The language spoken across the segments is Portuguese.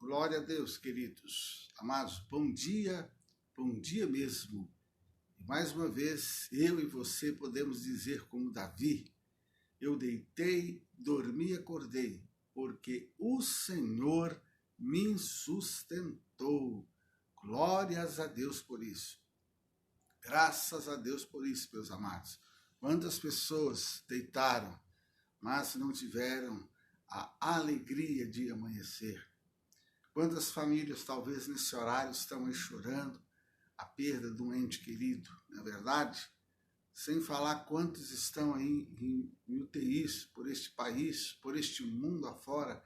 Glória a Deus, queridos. Amados, bom dia mesmo. E mais uma vez, eu e você podemos dizer como Davi, eu deitei, dormi e acordei, porque o Senhor me sustentou. Glórias a Deus por isso. Graças a Deus por isso, meus amados. Quantas pessoas deitaram, mas não tiveram a alegria de amanhecer. Quantas famílias talvez nesse horário estão aí chorando a perda de um ente querido, não é verdade? Sem falar quantos estão aí em UTIs por este país, por este mundo afora,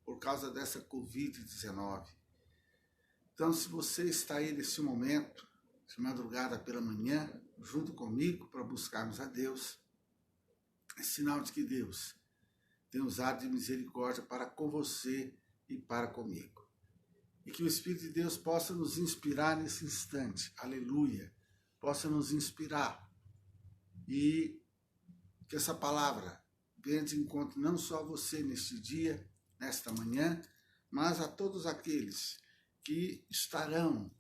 por causa dessa Covid-19. Então, se você está aí nesse momento, de madrugada pela manhã, junto comigo para buscarmos a Deus, é sinal de que Deus tem usado de misericórdia para com você e para comigo. E que o Espírito de Deus possa nos inspirar nesse instante, aleluia, possa nos inspirar. E que essa palavra venha de encontro não só a você neste dia, nesta manhã, mas a todos aqueles que estarão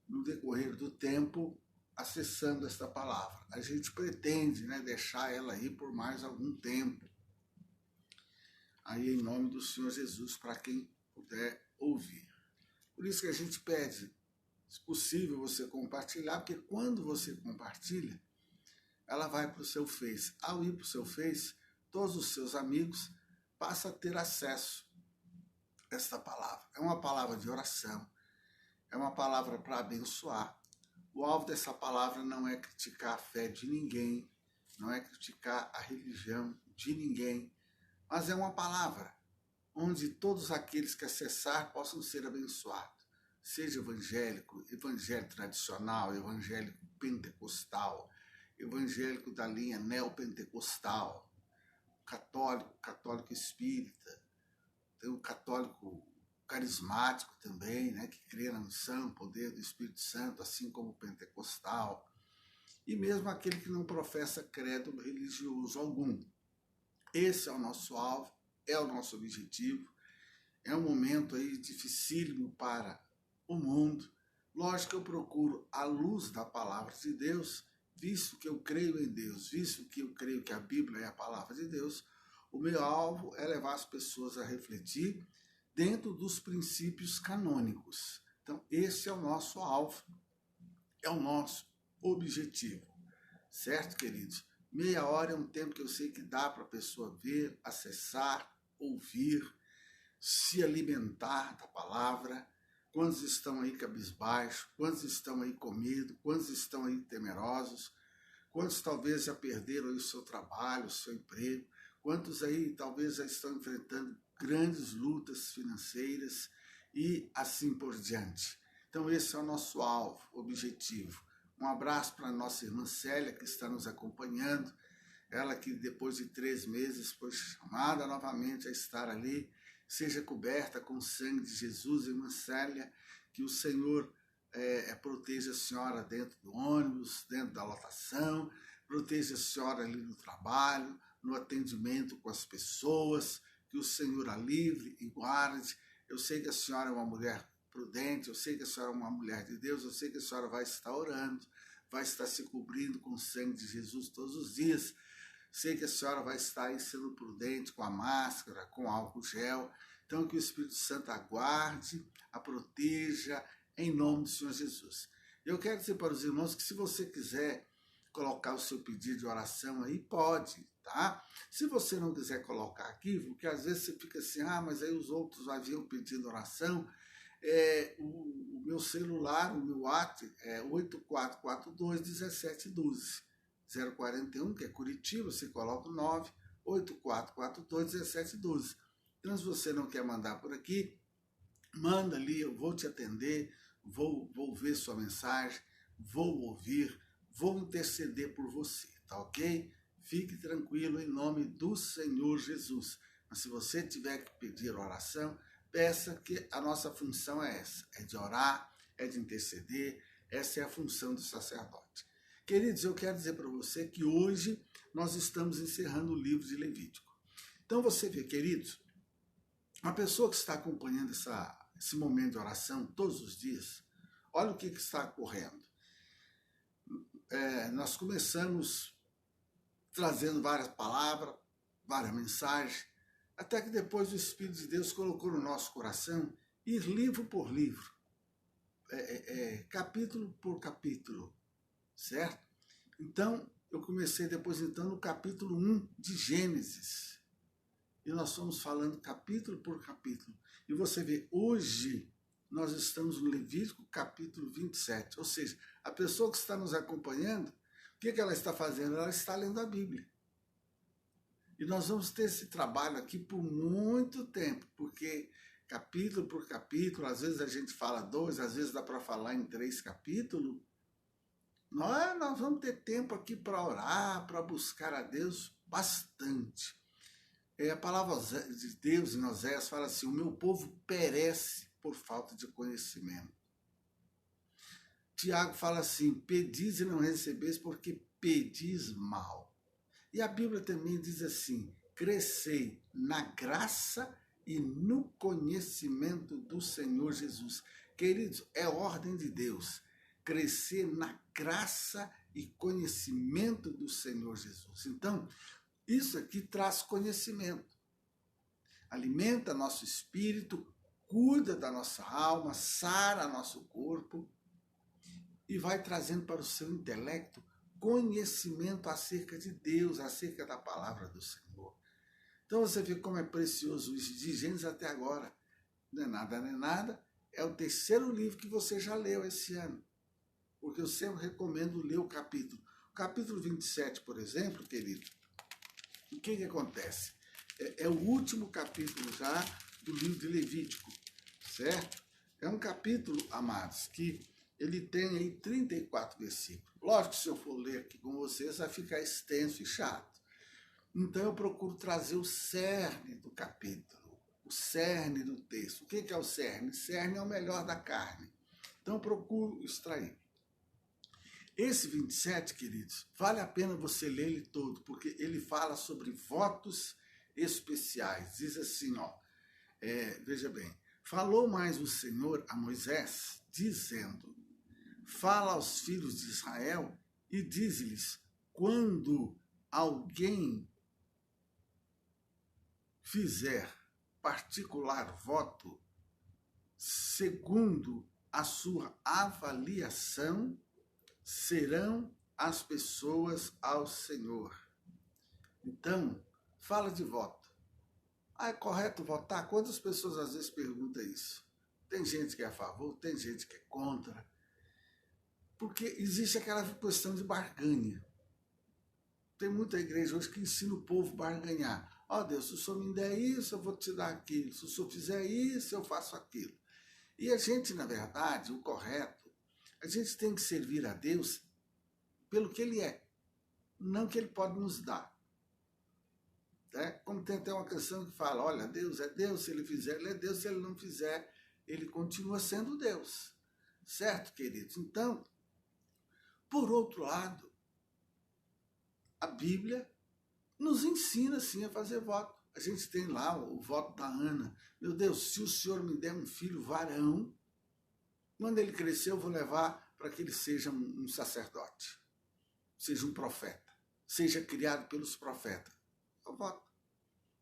no decorrer do tempo acessando esta palavra. A gente pretende, deixar ela aí por mais algum tempo. Aí em nome do Senhor Jesus, para quem puder ouvir. Por isso que a gente pede, se possível, você compartilhar, porque quando você compartilha, ela vai para o seu Face. Ao ir para o seu Face, todos os seus amigos passam a ter acesso a esta palavra. É uma palavra de oração, é uma palavra para abençoar. O alvo dessa palavra não é criticar a fé de ninguém, não é criticar a religião de ninguém, mas é uma palavra onde todos aqueles que acessar possam ser abençoados. Seja evangélico, evangélico tradicional, evangélico pentecostal, evangélico da linha neopentecostal, católico, católico espírita, tem o católico carismático também, que crê na missão, poder do Espírito Santo, assim como o pentecostal, e mesmo aquele que não professa credo religioso algum. Esse é o nosso alvo, é o nosso objetivo. É um momento aí dificílimo para o mundo. Lógico que eu procuro a luz da palavra de Deus, visto que eu creio em Deus, visto que eu creio que a Bíblia é a palavra de Deus, o meu alvo é levar as pessoas a refletir dentro dos princípios canônicos. Então, esse é o nosso alvo, é o nosso objetivo. Certo, queridos? Meia hora é um tempo que eu sei que dá para a pessoa ver, acessar, ouvir, se alimentar da palavra. Quantos estão aí cabisbaixo? Quantos estão aí com medo? Quantos estão aí temerosos? Quantos talvez já perderam aí o seu trabalho, o seu emprego? Quantos aí talvez já estão enfrentando grandes lutas financeiras e assim por diante? Então esse é o nosso alvo, objetivo. Um abraço para a nossa irmã Célia, que está nos acompanhando. Ela que depois de 3 meses foi chamada novamente a estar ali. Seja coberta com o sangue de Jesus, irmã Célia. Que o Senhor proteja a senhora dentro do ônibus, dentro da lotação. Proteja a senhora ali no trabalho, no atendimento com as pessoas. Que o Senhor a livre e guarde. Eu sei que a senhora é uma mulher prudente, eu sei que a senhora é uma mulher de Deus, eu sei que a senhora vai estar orando, vai estar se cobrindo com o sangue de Jesus todos os dias. Sei que a senhora vai estar aí sendo prudente com a máscara, com álcool gel. Então que o Espírito Santo aguarde, a proteja, em nome do Senhor Jesus. Eu quero dizer para os irmãos que se você quiser colocar o seu pedido de oração aí, pode, tá? Se você não quiser colocar aqui, porque às vezes você fica assim, mas aí os outros haviam pedido oração, o meu celular, o meu WhatsApp é 8442-1712. 041, que é Curitiba, você coloca o 98442-1712. Então, se você não quer mandar por aqui, manda ali, eu vou te atender, vou ver sua mensagem, vou ouvir, vou interceder por você, tá ok? Fique tranquilo em nome do Senhor Jesus. Mas se você tiver que pedir oração, peça, que a nossa função é essa, é de orar, é de interceder, essa é a função do sacerdote. Queridos, eu quero dizer para você que hoje nós estamos encerrando o livro de Levítico. Então você vê, queridos, Uma pessoa que está acompanhando esse momento de oração todos os dias, olha o que está ocorrendo. Nós começamos trazendo várias palavras, várias mensagens, até que depois o Espírito de Deus colocou no nosso coração ir livro por livro, capítulo por capítulo, certo? Então, eu comecei depositando o capítulo 1 de Gênesis. E nós fomos falando capítulo por capítulo. E você vê, hoje nós estamos no Levítico capítulo 27. Ou seja, a pessoa que está nos acompanhando, o que ela está fazendo? Ela está lendo a Bíblia. E nós vamos ter esse trabalho aqui por muito tempo, porque capítulo por capítulo, às vezes a gente fala 2, às vezes dá para falar em 3 capítulos. Nós vamos ter tempo aqui para orar, para buscar a Deus bastante. A palavra de Deus em Oséias fala assim: o meu povo perece por falta de conhecimento. Tiago fala assim: pedis e não recebeis porque pedis mal. E a Bíblia também diz assim: crescei na graça e no conhecimento do Senhor Jesus. Queridos, é ordem de Deus crescer na graça e conhecimento do Senhor Jesus. Então, isso aqui traz conhecimento, alimenta nosso espírito, cuida da nossa alma, sara nosso corpo e vai trazendo para o seu intelecto conhecimento acerca de Deus, acerca da palavra do Senhor. Então você vê como é precioso isso, de Gênesis até agora. Não é nada, nem nada. É o 3º livro que você já leu esse ano. Porque eu sempre recomendo ler o capítulo. O capítulo 27, por exemplo, querido, o que acontece? É o último capítulo já do livro de Levítico, certo? É um capítulo, amados, que ele tem aí 34 versículos. Lógico que se eu for ler aqui com vocês vai ficar extenso e chato. Então eu procuro trazer o cerne do capítulo, o cerne do texto. O que é o cerne? O cerne é o melhor da carne. Então eu procuro extrair. Esse 27, queridos, vale a pena você ler ele todo, porque ele fala sobre votos especiais. Diz assim, veja bem, falou mais o Senhor a Moisés, dizendo, fala aos filhos de Israel e diz-lhes, quando alguém fizer particular voto, segundo a sua avaliação, serão as pessoas ao Senhor. Então, fala de voto. É correto votar? Quantas pessoas às vezes perguntam isso? Tem gente que é a favor, tem gente que é contra. Porque existe aquela questão de barganha. Tem muita igreja hoje que ensina o povo a barganhar. Deus, se o Senhor me der isso, eu vou te dar aquilo. Se o Senhor fizer isso, eu faço aquilo. E a gente, na verdade, o correto, a gente tem que servir a Deus pelo que Ele é, não que Ele pode nos dar. Como tem até uma canção que fala, olha, Deus é Deus, se Ele fizer, Ele é Deus, se Ele não fizer, Ele continua sendo Deus. Certo, queridos? Então, por outro lado, a Bíblia nos ensina, sim, a fazer voto. A gente tem lá o voto da Ana. Meu Deus, se o Senhor me der um filho varão, quando ele crescer, eu vou levar para que ele seja um sacerdote, seja um profeta, seja criado pelos profetas. Eu voto.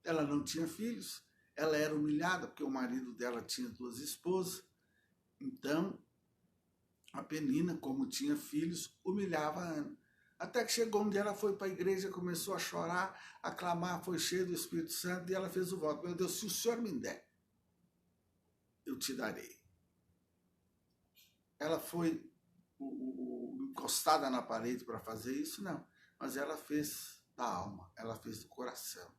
Ela não tinha filhos, ela era humilhada, porque o marido dela tinha 2 esposas. Então, a Penina, como tinha filhos, humilhava a Ana. Até que chegou um dia, ela foi para a igreja, começou a chorar, a clamar, foi cheia do Espírito Santo, e ela fez o voto. Meu Deus, se o Senhor me der, eu te darei. Ela foi encostada na parede para fazer isso? Não. Mas ela fez da alma, ela fez do coração.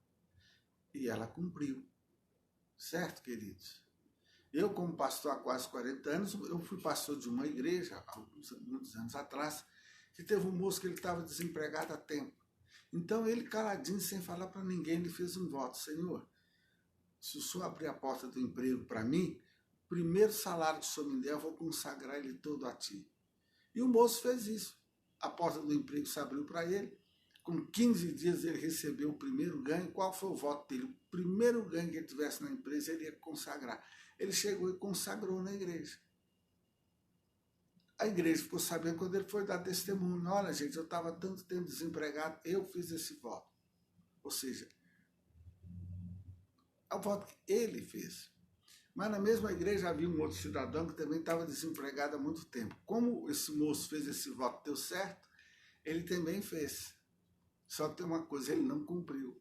E ela cumpriu. Certo, queridos? Eu, como pastor há quase 40 anos, eu fui pastor de uma igreja, há muitos anos atrás, que teve um moço que ele estava desempregado há tempo. Então ele, caladinho, sem falar para ninguém, ele fez um voto. Senhor, se o Senhor abrir a porta do emprego para mim, o primeiro salário que o Senhor me der, eu vou consagrar ele todo a ti. E o moço fez isso. A porta do emprego se abriu para ele, com 15 dias ele recebeu o primeiro ganho. Qual foi o voto dele? O primeiro ganho que ele tivesse na empresa, ele ia consagrar. Ele chegou e consagrou na igreja. A igreja ficou sabendo quando ele foi dar testemunho. Olha, gente, eu estava tanto tempo desempregado, eu fiz esse voto. Ou seja, é o voto que ele fez. Mas na mesma igreja havia um outro cidadão que também estava desempregado há muito tempo. Como esse moço fez esse voto, deu certo, ele também fez. Só que tem uma coisa, ele não cumpriu.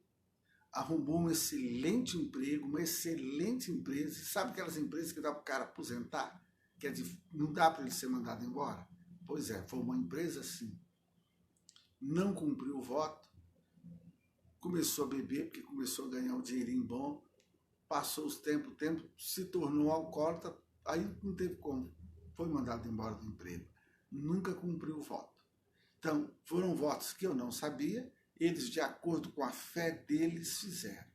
Arrumou um excelente emprego, uma excelente empresa. Sabe aquelas empresas que dá para o cara aposentar? Que não dá para ele ser mandado embora? Pois é, foi uma empresa assim. Não cumpriu o voto, começou a beber, porque começou a ganhar um dinheirinho bom, passou os tempos, o tempo se tornou alcoólatra, aí não teve como, foi mandado embora do emprego. Nunca cumpriu o voto. Então, foram votos que eu não sabia, eles, de acordo com a fé deles, fizeram.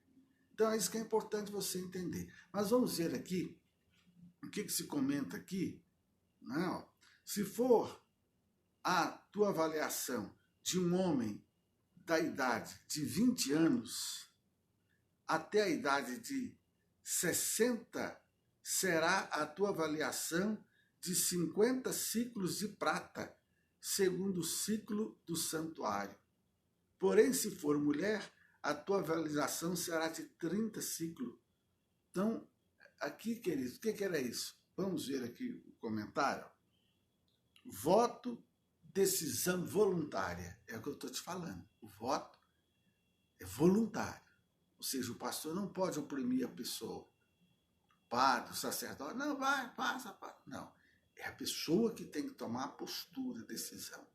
Então, é isso que é importante você entender. Mas vamos ver aqui, o que se comenta aqui. Não, se for a tua avaliação de um homem da idade de 20 anos até a idade de 60, será a tua avaliação de 50 ciclos de prata, segundo o ciclo do santuário. Porém, se for mulher, a tua avaliação será de 30 ciclos. Então, aqui, queridos, o que era isso? Vamos ver aqui o comentário. Voto, decisão voluntária. É o que eu estou te falando. O voto é voluntário. Ou seja, o pastor não pode oprimir a pessoa. O padre, o sacerdote, não, vai, passa. Não. É a pessoa que tem que tomar a postura, a decisão.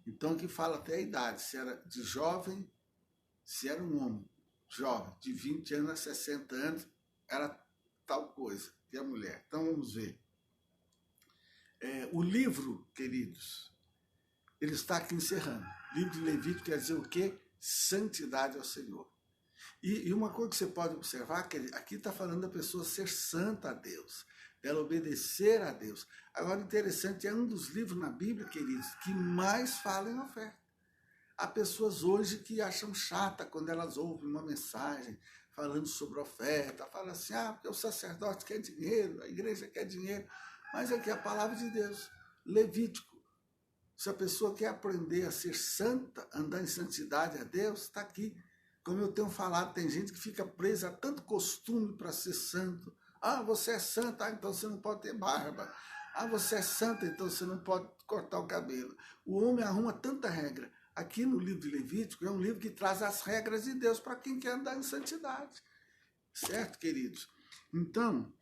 Então, aqui fala até a idade. Se era de jovem, se era um homem jovem, de 20 anos a 60 anos, era tal coisa, que a mulher. Então, vamos ver. O livro, queridos, ele está aqui encerrando. O livro de Levítico quer dizer o quê? Santidade ao Senhor. E uma coisa que você pode observar, que aqui está falando da pessoa ser santa a Deus, dela obedecer a Deus. Agora, interessante, é um dos livros na Bíblia, queridos, que mais fala em oferta. Há pessoas hoje que acham chata quando elas ouvem uma mensagem falando sobre oferta, falam assim, porque o sacerdote quer dinheiro, a igreja quer dinheiro, mas aqui é a palavra de Deus, Levítico. Se a pessoa quer aprender a ser santa, andar em santidade a Deus, está aqui. Como eu tenho falado, tem gente que fica presa a tanto costume para ser santo. Você é santa, então você não pode ter barba. Você é santa, então você não pode cortar o cabelo. O homem arruma tanta regra. Aqui no livro de Levítico é um livro que traz as regras de Deus para quem quer andar em santidade. Certo, queridos? Então,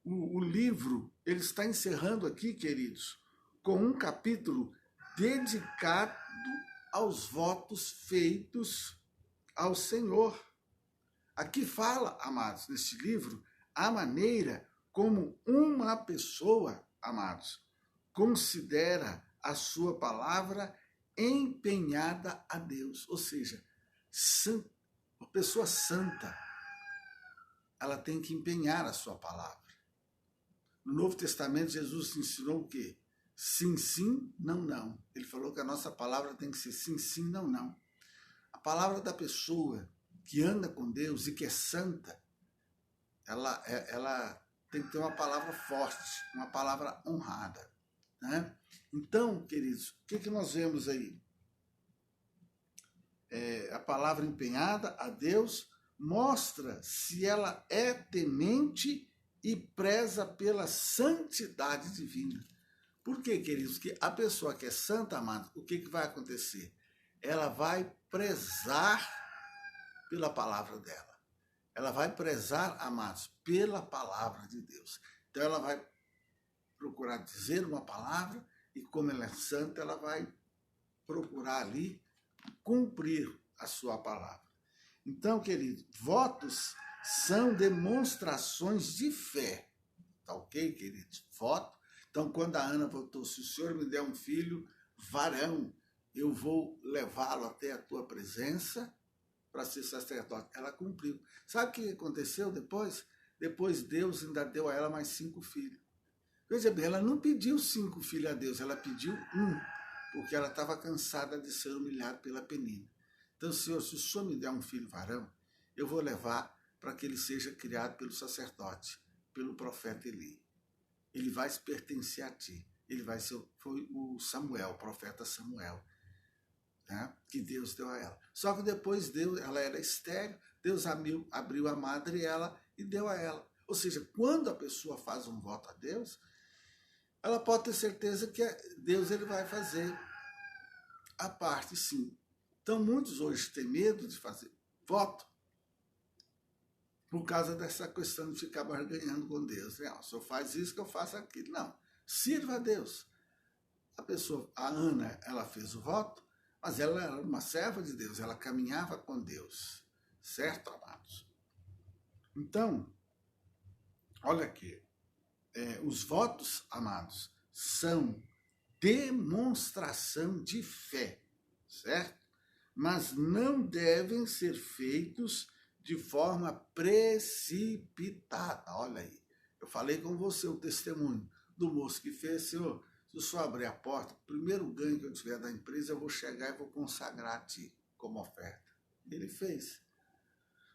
o livro, ele está encerrando aqui, queridos, com um capítulo dedicado aos votos feitos ao Senhor. Aqui fala, amados, neste livro, a maneira como uma pessoa, amados, considera a sua palavra empenhada a Deus. Ou seja, uma pessoa santa, ela tem que empenhar a sua palavra. No Novo Testamento, Jesus ensinou o quê? Sim, sim, não, não. Ele falou que a nossa palavra tem que ser sim, sim, não, não. A palavra da pessoa que anda com Deus e que é santa, ela tem que ter uma palavra forte, uma palavra honrada. Né? Então, queridos, o que nós vemos aí? A palavra empenhada a Deus mostra se ela é temente e preza pela santidade divina. Por quê, queridos? Que a pessoa que é santa, amado, o que vai acontecer? Ela vai prezar pela palavra dela. Ela vai prezar, amados, pela palavra de Deus. Então ela vai procurar dizer uma palavra e como ela é santa, ela vai procurar ali cumprir a sua palavra. Então, queridos, votos são demonstrações de fé. Tá ok, queridos? Voto. Então, quando a Ana votou, se o Senhor me der um filho varão, eu vou levá-lo até a tua presença para ser sacerdote. Ela cumpriu. Sabe o que aconteceu depois? Depois Deus ainda deu a ela mais 5 filhos. Veja bem, ela não pediu 5 filhos a Deus, ela pediu 1, porque ela estava cansada de ser humilhada pela Penina. Então, Senhor, se o Senhor me der um filho varão, eu vou levar para que ele seja criado pelo sacerdote, pelo profeta Eli. Ele vai pertencer a ti. Ele vai ser, foi o Samuel, o profeta Samuel, né, que Deus deu a ela. Só que depois ela era estéril, Deus abriu a madre e deu a ela. Ou seja, quando a pessoa faz um voto a Deus, ela pode ter certeza que Deus ele vai fazer a parte, sim. Então, muitos hoje têm medo de fazer voto por causa dessa questão de ficar barganhando com Deus. Não, o senhor faz isso que eu faço aquilo. Não, sirva a Deus. A Ana, ela fez o voto, mas ela era uma serva de Deus, ela caminhava com Deus. Certo, amados? Então, olha aqui, os votos, amados, são demonstração de fé, certo? Mas não devem ser feitos de forma precipitada. Olha aí, eu falei com você o testemunho do moço que fez, Senhor, se o senhor abrir a porta, o primeiro ganho que eu tiver da empresa, eu vou chegar e vou consagrar a ti como oferta. Ele fez.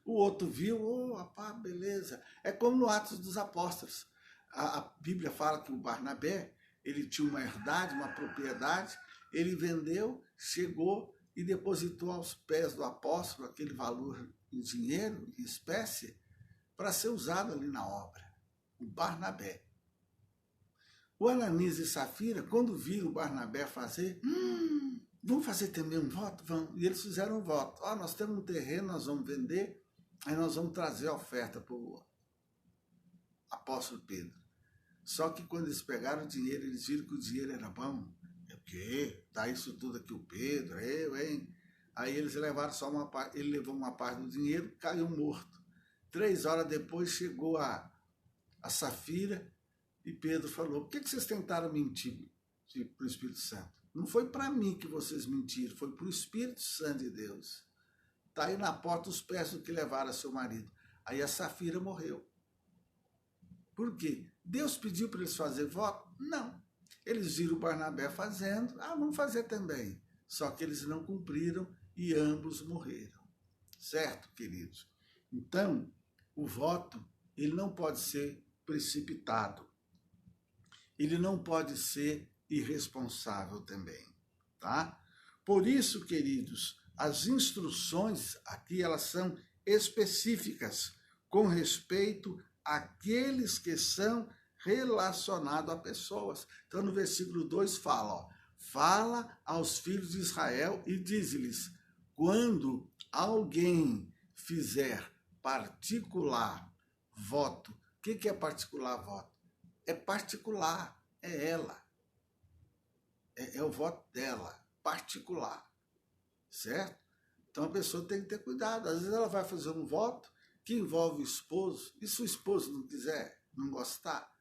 O outro viu, rapaz, beleza. É como no Atos dos Apóstolos. A Bíblia fala que o Barnabé, ele tinha uma herdade, uma propriedade, ele vendeu, chegou e depositou aos pés do apóstolo aquele valor em dinheiro, em espécie, para ser usado ali na obra. O Barnabé. O Ananias e Safira, quando viram o Barnabé fazer, vamos fazer também um voto? Vamos. E eles fizeram um voto. Nós temos um terreno, nós vamos vender, aí nós vamos trazer a oferta para o apóstolo Pedro. Só que quando eles pegaram o dinheiro, eles viram que o dinheiro era bom. O quê? Dá isso tudo aqui o Pedro, eu, hein? Aí eles levaram só uma parte, ele levou uma parte do dinheiro, caiu morto. 3 horas depois chegou a Safira e Pedro falou, por que vocês tentaram mentir para o Espírito Santo? Não foi para mim que vocês mentiram, foi para o Espírito Santo de Deus. Está aí na porta os pés do que levaram a seu marido. Aí a Safira morreu. Por quê? Deus pediu para eles fazerem voto? Não. Eles viram o Barnabé fazendo, vamos fazer também. Só que eles não cumpriram e ambos morreram. Certo, queridos? Então, o voto, ele não pode ser precipitado. Ele não pode ser irresponsável também, tá? Por isso, queridos, as instruções aqui, elas são específicas com respeito àqueles que são relacionados a pessoas. Então, no versículo 2 fala, fala aos filhos de Israel e diz-lhes, quando alguém fizer particular voto, o que é particular voto? É particular, é ela. É o voto dela, particular. Certo? Então a pessoa tem que ter cuidado. Às vezes ela vai fazer um voto que envolve o esposo, e se o esposo não quiser, não gostar,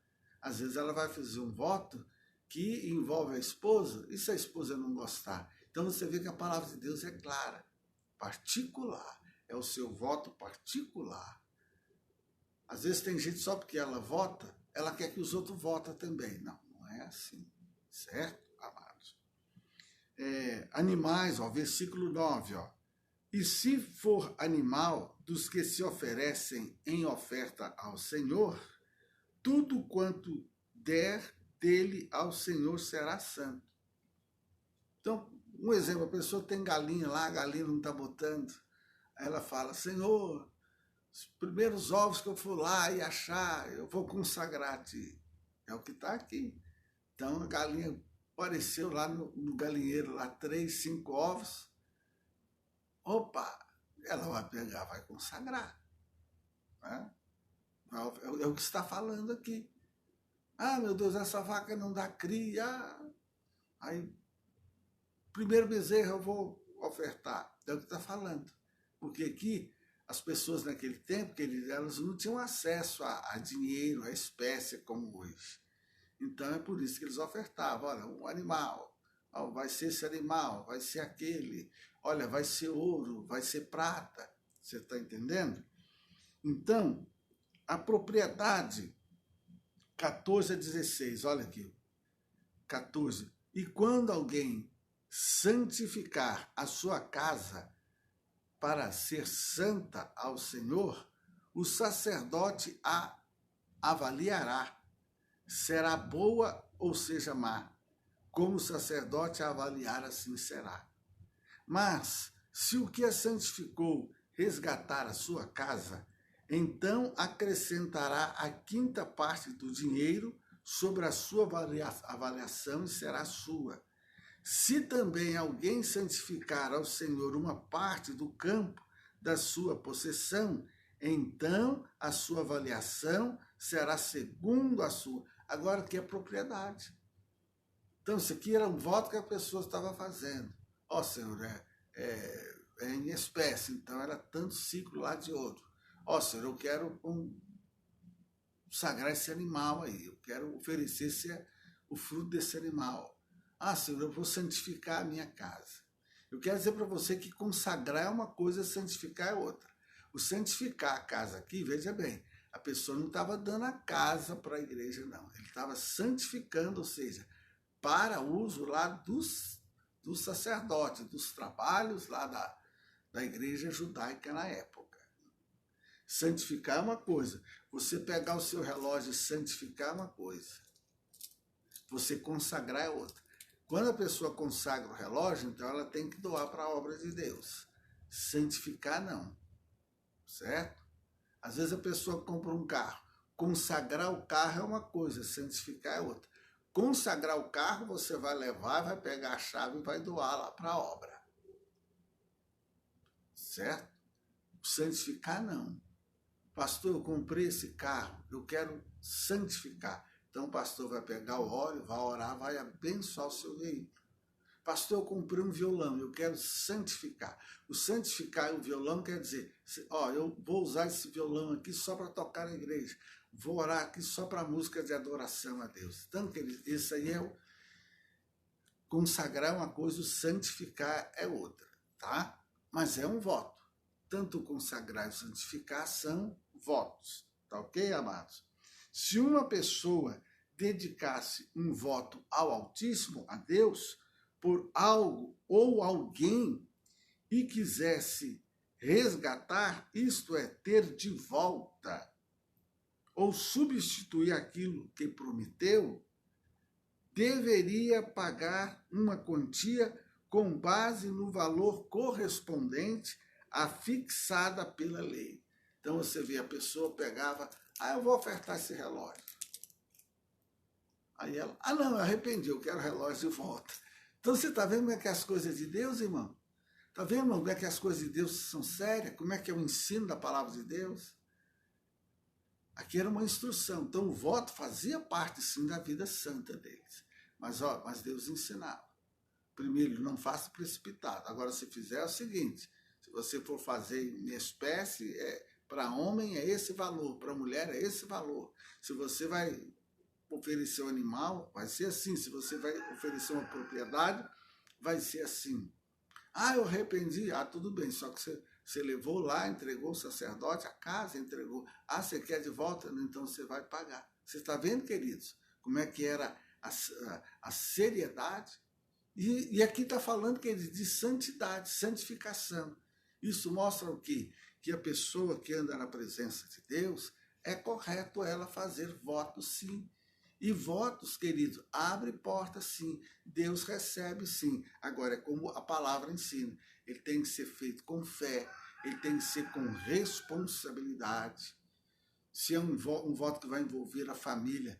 às vezes ela vai fazer um voto que envolve a esposa, e se a esposa não gostar? Então você vê que a palavra de Deus é clara, particular, é o seu voto particular. Às vezes tem gente só porque ela vota, ela quer que os outros votem também. Não, não é assim, certo, amados? Animais, versículo 9, e se for animal dos que se oferecem em oferta ao Senhor, tudo quanto der dele ao Senhor será santo. Então, um exemplo, a pessoa tem galinha lá, a galinha não está botando, aí ela fala, Senhor, os primeiros ovos que eu for lá e achar, eu vou consagrar a ti. É o que está aqui. Então, a galinha apareceu lá no galinheiro, lá 3, 5 ovos. Opa, ela vai pegar, vai consagrar. Né? É o que está falando aqui. Meu Deus, essa vaca não dá cria. Aí, primeiro bezerro eu vou ofertar. É o que está falando. Porque aqui, as pessoas naquele tempo, elas não tinham acesso a dinheiro, a espécie como hoje. Então é por isso que eles ofertavam, olha, um animal, vai ser esse animal, vai ser aquele, olha, vai ser ouro, vai ser prata, você está entendendo? Então, a propriedade, 14 a 16, olha aqui, 14, e quando alguém santificar a sua casa, para ser santa ao Senhor, o sacerdote a avaliará. Será boa ou seja má. Como o sacerdote a avaliar, assim será. Mas, se o que a santificou resgatar a sua casa, então acrescentará a quinta parte do dinheiro sobre a sua avaliação e será sua. Se também alguém santificar ao Senhor uma parte do campo da sua possessão, então a sua avaliação será segundo a sua. Agora, aqui é propriedade. Então, isso aqui era um voto que a pessoa estava fazendo. Ó, Senhor, é em espécie, então era tanto ciclo lá de ouro. Ó, Senhor, eu quero consagrar esse animal aí, eu quero oferecer o fruto desse animal. Ah, Senhor, eu vou santificar a minha casa. Eu quero dizer para você que consagrar é uma coisa, santificar é outra. O santificar a casa aqui, veja bem, a pessoa não estava dando a casa para a igreja, não. Ele estava santificando, ou seja, para uso lá dos sacerdotes, dos trabalhos lá da igreja judaica na época. Santificar é uma coisa. Você pegar o seu relógio e santificar é uma coisa. Você consagrar é outra. Quando a pessoa consagra o relógio, então ela tem que doar para a obra de Deus. Santificar não. Certo? Às vezes a pessoa compra um carro. Consagrar o carro é uma coisa, santificar é outra. Consagrar o carro, você vai levar, vai pegar a chave e vai doar lá para a obra. Certo? Santificar não. Pastor, eu comprei esse carro, eu quero santificar. Então o pastor vai pegar o óleo, vai orar, vai abençoar o seu veículo. Pastor, eu comprei um violão, eu quero santificar. O santificar e o violão quer dizer, ó, eu vou usar esse violão aqui só para tocar na igreja. Vou orar aqui só para música de adoração a Deus. Então, isso aí é o consagrar uma coisa, o santificar é outra, tá? Mas é um voto. Tanto o consagrar e o santificar são votos, tá ok, amados? Se uma pessoa dedicasse um voto ao Altíssimo, a Deus, por algo ou alguém, e quisesse resgatar, isto é, ter de volta, ou substituir aquilo que prometeu, deveria pagar uma quantia com base no valor correspondente à fixada pela lei. Então você vê, a pessoa pegava, eu vou ofertar esse relógio. Aí ela, não, eu arrependi, eu quero o relógio de volta. Então você está vendo como é que é as coisas de Deus, irmão? Está vendo como é que as coisas de Deus são sérias? Como é que é o ensino da palavra de Deus? Aqui era uma instrução. Então o voto fazia parte, sim, da vida santa deles. Mas Deus ensinava. Primeiro, não faça precipitado. Agora, se fizer, é o seguinte, se você for fazer em espécie, para homem é esse valor, para mulher é esse valor. Se você vai oferecer um animal, vai ser assim. Se você vai oferecer uma propriedade, vai ser assim. Eu arrependi. Tudo bem, só que você levou lá, entregou o sacerdote, a casa entregou. Você quer de volta? Então você vai pagar. Você está vendo, queridos, como é que era a seriedade? E aqui está falando, queridos, de santidade, santificação. Isso mostra o quê? Que a pessoa que anda na presença de Deus, é correto ela fazer votos, sim. E votos, queridos, abre porta, sim. Deus recebe, sim. Agora, é como a palavra ensina. Ele tem que ser feito com fé, ele tem que ser com responsabilidade. Se é um voto que vai envolver a família,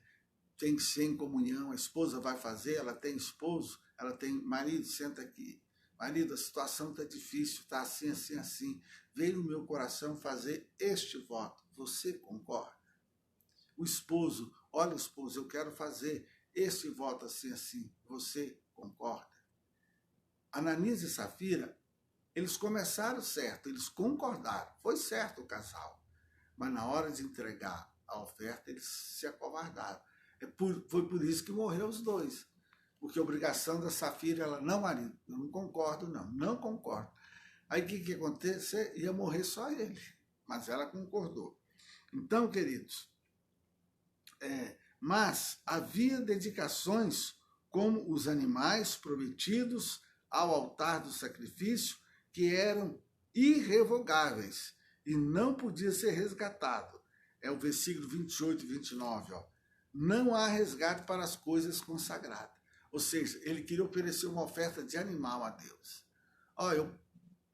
tem que ser em comunhão. A esposa vai fazer, ela tem esposo, ela tem marido, senta aqui. Marido, a situação está difícil, está assim, assim, assim. Veio no meu coração fazer este voto. Você concorda? O esposo, olha, esposo, eu quero fazer este voto assim, assim. Você concorda? Ananias e Safira, eles começaram certo, eles concordaram. Foi certo o casal. Mas na hora de entregar a oferta, eles se acovardaram. Foi por isso que morreu os dois. Porque a obrigação da Safira, ela, não, marido, eu não concordo, não concordo. Aí o que aconteceu? Ia morrer só ele. Mas ela concordou. Então, queridos, mas havia dedicações como os animais prometidos ao altar do sacrifício, que eram irrevogáveis e não podia ser resgatado. É o versículo 28 e 29. Ó. Não há resgate para as coisas consagradas. Ou seja, ele queria oferecer uma oferta de animal a Deus. Ó,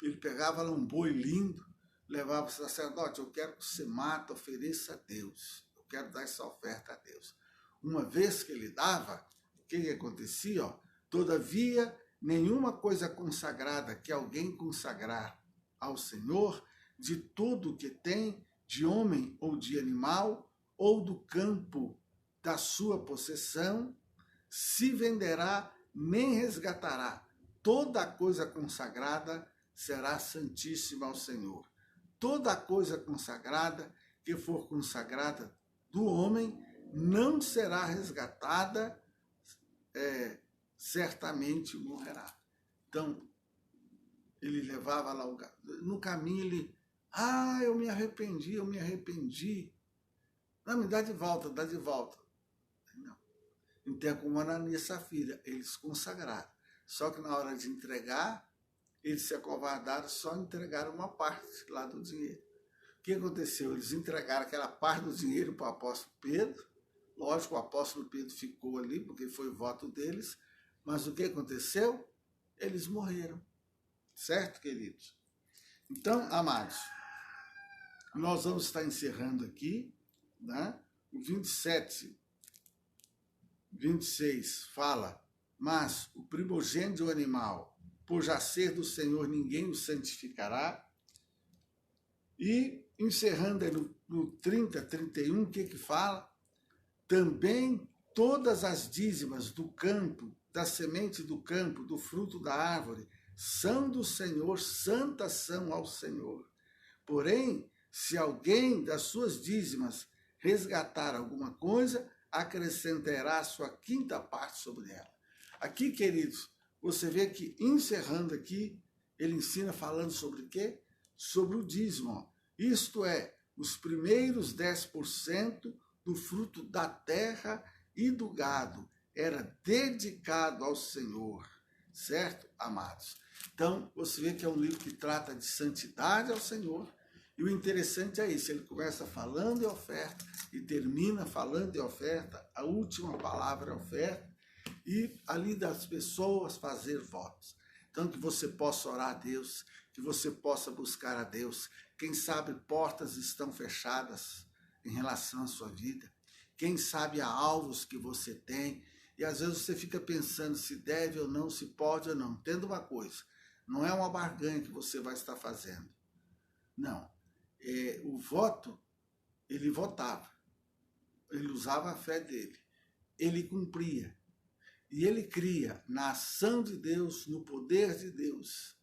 ele pegava lá um boi lindo, levava para o sacerdote, eu quero que você mata, ofereça a Deus. Eu quero dar essa oferta a Deus. Uma vez que ele dava, o que acontecia? Ó, todavia, nenhuma coisa consagrada que alguém consagrar ao Senhor, de tudo que tem, de homem ou de animal, ou do campo da sua possessão, se venderá nem resgatará. Toda coisa consagrada será santíssima ao Senhor. Toda coisa consagrada que for consagrada do homem não será resgatada, certamente morrerá. Então, ele levava lá o gado. No caminho ele, eu me arrependi. Não, me dá de volta, dá de volta. Não. Então, como Ananias e Safira, eles consagraram. Só que na hora de entregar, eles se acovardaram, só entregaram uma parte lá do dinheiro. O que aconteceu? Eles entregaram aquela parte do dinheiro para o apóstolo Pedro. Lógico, o apóstolo Pedro ficou ali, porque foi o voto deles. Mas o que aconteceu? Eles morreram. Certo, queridos? Então, amados, nós vamos estar encerrando aqui, né? O 26 fala, mas o primogênito do animal, por já ser do Senhor, ninguém o santificará. E, encerrando aí no 30, 31, o que fala? Também todas as dízimas do campo, da semente do campo, do fruto da árvore, são do Senhor, santas são ao Senhor. Porém, se alguém das suas dízimas resgatar alguma coisa, acrescentará a sua quinta parte sobre ela. Aqui, queridos, você vê que, encerrando aqui, ele ensina falando sobre o quê? Sobre o dízimo. Isto é, os primeiros 10% do fruto da terra e do gado era dedicado ao Senhor. Certo, amados? Então, você vê que é um livro que trata de santidade ao Senhor. E o interessante é isso, ele começa falando de oferta e termina falando de oferta, a última palavra é oferta, e ali das pessoas fazer votos. Então, que você possa orar a Deus, que você possa buscar a Deus. Quem sabe portas estão fechadas em relação à sua vida. Quem sabe há alvos que você tem, e às vezes você fica pensando se deve ou não, se pode ou não. Entenda uma coisa, não é uma barganha que você vai estar fazendo. Não. O voto, ele votava. Ele usava a fé dele. Ele cumpria. E ele cria na ação de Deus, no poder de Deus.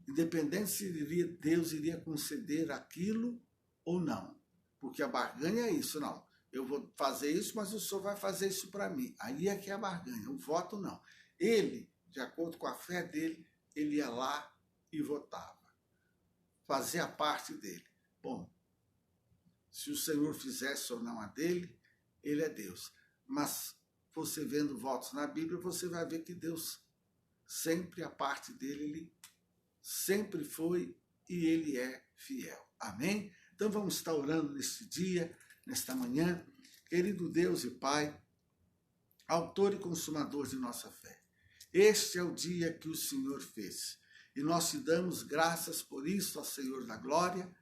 Independente se Deus iria conceder aquilo ou não. Porque a barganha é isso, não. Eu vou fazer isso, mas o senhor vai fazer isso para mim. Aí é que é a barganha, o voto não. Ele, de acordo com a fé dele, ele ia lá e votava. Fazia a parte dele. Bom, se o Senhor fizesse ou não a dele, ele é Deus. Mas você vendo votos na Bíblia, você vai ver que Deus sempre, a parte dele, ele sempre foi e ele é fiel. Amém? Então vamos estar orando neste dia, nesta manhã. Querido Deus e Pai, autor e consumador de nossa fé, este é o dia que o Senhor fez. E nós te damos graças por isso, ó Senhor da glória,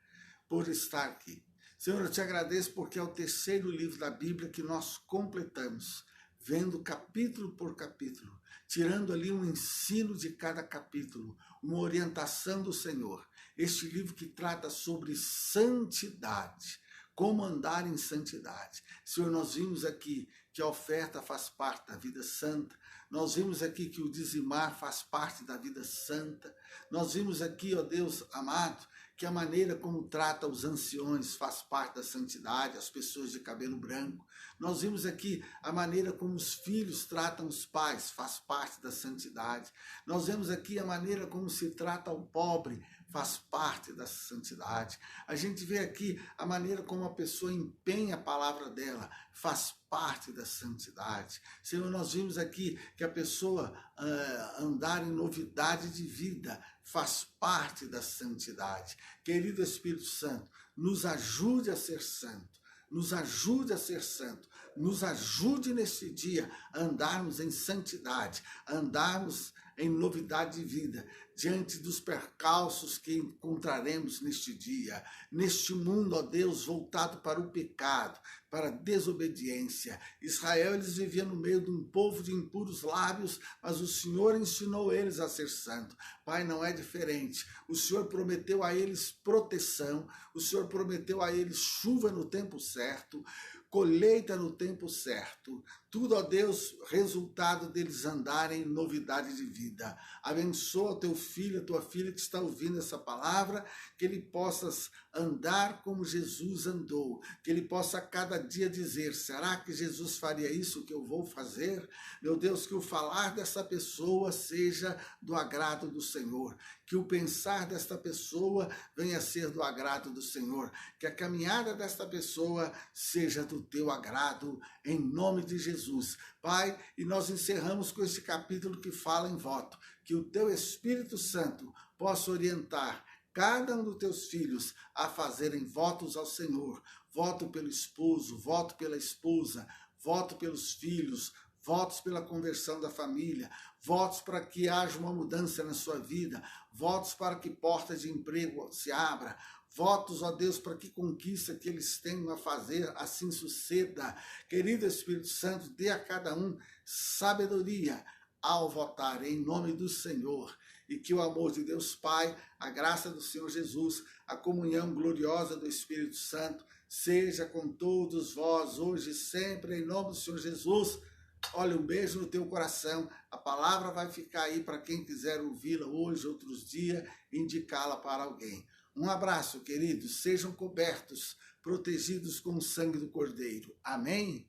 por estar aqui. Senhor, eu te agradeço porque é o terceiro livro da Bíblia que nós completamos, vendo capítulo por capítulo, tirando ali um ensino de cada capítulo, uma orientação do Senhor. Este livro que trata sobre santidade, como andar em santidade. Senhor, nós vimos aqui que a oferta faz parte da vida santa, nós vimos aqui que o dizimar faz parte da vida santa, nós vimos aqui, ó Deus amado, que a maneira como trata os anciões faz parte da santidade, as pessoas de cabelo branco. Nós vimos aqui a maneira como os filhos tratam os pais, faz parte da santidade. Nós vemos aqui a maneira como se trata o pobre, faz parte da santidade. A gente vê aqui a maneira como a pessoa empenha a palavra dela, faz parte da santidade. Senhor, nós vimos aqui que a pessoa andar em novidade de vida faz parte da santidade. Querido Espírito Santo, nos ajude a ser santo. Nos ajude a ser santo, nos ajude neste dia a andarmos em santidade, a andarmos em novidade de vida, diante dos percalços que encontraremos neste dia, neste mundo, ó Deus, voltado para o pecado, para a desobediência. Israel, eles viviam no meio de um povo de impuros lábios, mas o Senhor ensinou eles a ser santo. Pai, não é diferente. O Senhor prometeu a eles proteção, o Senhor prometeu a eles chuva no tempo certo, colheita no tempo certo. Tudo, ó Deus, resultado deles andarem em novidade de vida. Abençoa o teu filho, a tua filha que está ouvindo essa palavra, que ele possa andar como Jesus andou, que ele possa a cada dia dizer, será que Jesus faria isso que eu vou fazer? Meu Deus, que o falar dessa pessoa seja do agrado do Senhor, que o pensar desta pessoa venha a ser do agrado do Senhor, que a caminhada desta pessoa seja do teu agrado, em nome de Jesus. Pai, e nós encerramos com esse capítulo que fala em voto, que o teu Espírito Santo possa orientar cada um dos teus filhos a fazerem votos ao Senhor, voto pelo esposo, voto pela esposa, voto pelos filhos, votos pela conversão da família, votos para que haja uma mudança na sua vida, votos para que portas de emprego se abram, votos, ó Deus, para que conquista que eles tenham a fazer, assim suceda. Querido Espírito Santo, dê a cada um sabedoria ao votar em nome do Senhor. E que o amor de Deus Pai, a graça do Senhor Jesus, a comunhão gloriosa do Espírito Santo, seja com todos vós, hoje e sempre, em nome do Senhor Jesus. Olha, um beijo no teu coração. A palavra vai ficar aí para quem quiser ouvi-la hoje, outros dias, indicá-la para alguém. Um abraço, queridos. Sejam cobertos, protegidos com o sangue do Cordeiro. Amém?